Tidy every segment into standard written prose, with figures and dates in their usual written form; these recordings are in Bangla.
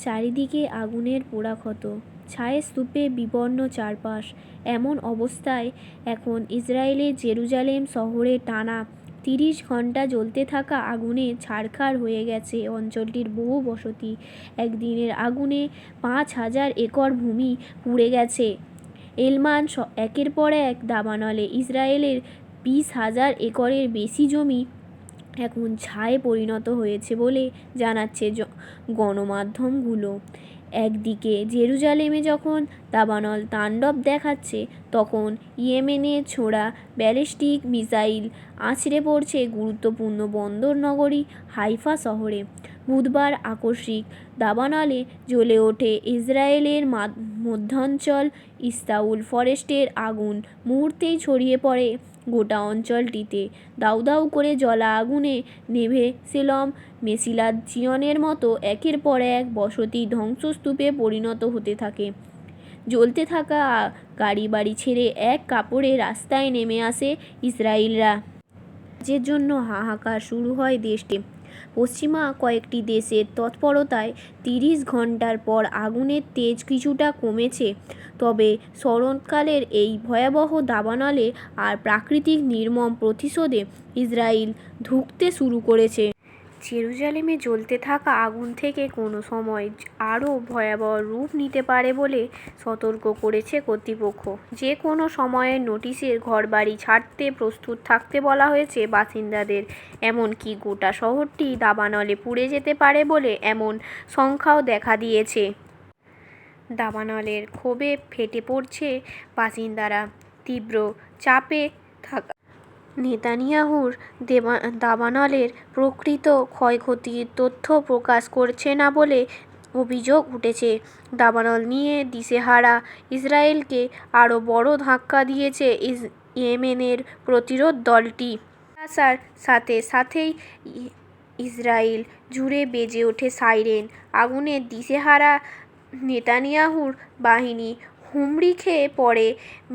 চারিদিকে আগুনের পোড়াক্ষত, ছায়ের স্তূপে বিবর্ণ চারপাশ। এমন অবস্থায় এখন ইসরায়েলের জেরুজালেম শহরে টানা 30 ঘণ্টা জ্বলতে থাকা আগুনে ছারখার হয়ে গেছে অঞ্চলটির বহু বসতি। একদিনের আগুনে 5,000 একর ভূমি পুড়ে গেছে। এলমান একের পর এক দাবানলে ইসরায়েলের 20,000 একরের বেশি জমি এখন ছায়ে পরিণত হয়েছে বলে জানাচ্ছে গণমাধ্যমগুলো। একদিকে জেরুজালেমে যখন দাবানল তাণ্ডব দেখাচ্ছে, তখন ইয়েমেনে ছোড়া ব্যালিস্টিক মিসাইল আছড়ে পড়ছে গুরুত্বপূর্ণ বন্দর নগরী হাইফা শহরে। বুধবার আকস্মিক দাবানলে জ্বলে ওঠে ইসরায়েলের মধ্যাঞ্চল ইস্তাউল ফরেস্টের আগুন মুহূর্তেই ছড়িয়ে পড়ে গোটা অঞ্চলটিতে। দাউ দাউ করে জ্বলা আগুনে নেভে সেলম, মেসিলাত চিয়নের মতো একের পর এক বসতি ধ্বংসস্তূপে পরিণত হতে থাকে। জ্বলতে থাকা গাড়ি বাড়ি ছেড়ে এক কাপড়ে রাস্তায় নেমে আসে ইসরায়েলিরা। কাজের জন্য হাহাকার শুরু হয় দেশটি। পশ্চিমা কয়েকটি দেশের তৎপরতায় 30 ঘণ্টার পর আগুনের তেজ কিছুটা কমেছে। তবে শরৎকালের এই ভয়াবহ দাবানলে আর প্রাকৃতিক নির্মম প্রতিশোধে ইসরায়েল ধুঁকতে শুরু করেছে। জেরুজালেমে জ্বলতে থাকা আগুন থেকে কোনো সময় আরও ভয়াবহ রূপ নিতে পারে বলে সতর্ক করেছে কর্তৃপক্ষ। যে কোনো সময়ের নোটিশে ঘরবাড়ি ছাড়তে প্রস্তুত থাকতে বলা হয়েছে বাসিন্দাদের। এমনকি গোটা শহরটি দাবানলে পুড়ে যেতে পারে বলে এমন সংখ্যাও দেখা দিয়েছে। দাবানলের ক্ষোভে ফেটে পড়ছে বাসিন্দারা। তীব্র চাপে থাকা নেতানিয়াহুর দাবানলের প্রকৃত ক্ষয়ক্ষতির তথ্য প্রকাশ করছে না বলে অভিযোগ উঠেছে। দাবানল নিয়ে দিশেহারা ইসরায়েলকে আরও বড় ধাক্কা দিয়েছে ইয়েমেনের প্রতিরোধ দলটি। আসার সাথে সাথেই ইসরায়েল জুড়ে বেজে ওঠে সাইরেন। আগুনে দিশেহারা নেতানিয়াহুর বাহিনী হুমড়ি খেয়ে পড়ে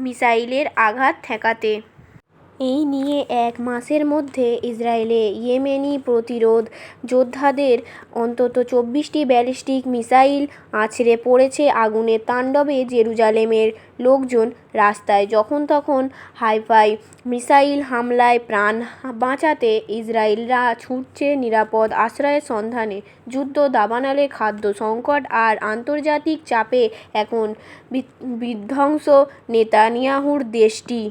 মিসাইলের আঘাত ঠেকাতে। এই নিয়ে 1 মাসের মধ্যে ইসরায়েলে ইয়েমেনি প্রতিরোধ যোদ্ধাদের অন্তত 24টি ব্যালিস্টিক মিসাইল আছড়ে পড়েছে আগুনের তাণ্ডবে জেরুজালেমের লোকজন রাস্তায় যখন তখন হাইফায় মিসাইল হামলায় প্রাণ বাঁচাতে ইসরায়েলিরা ছুটছে নিরাপদ আশ্রয়ের সন্ধানে। যুদ্ধ, দাবানলে খাদ্য সংকট আর আন্তর্জাতিক চাপে এখন বিধ্বস্ত নেতানিয়াহুর দেশটি।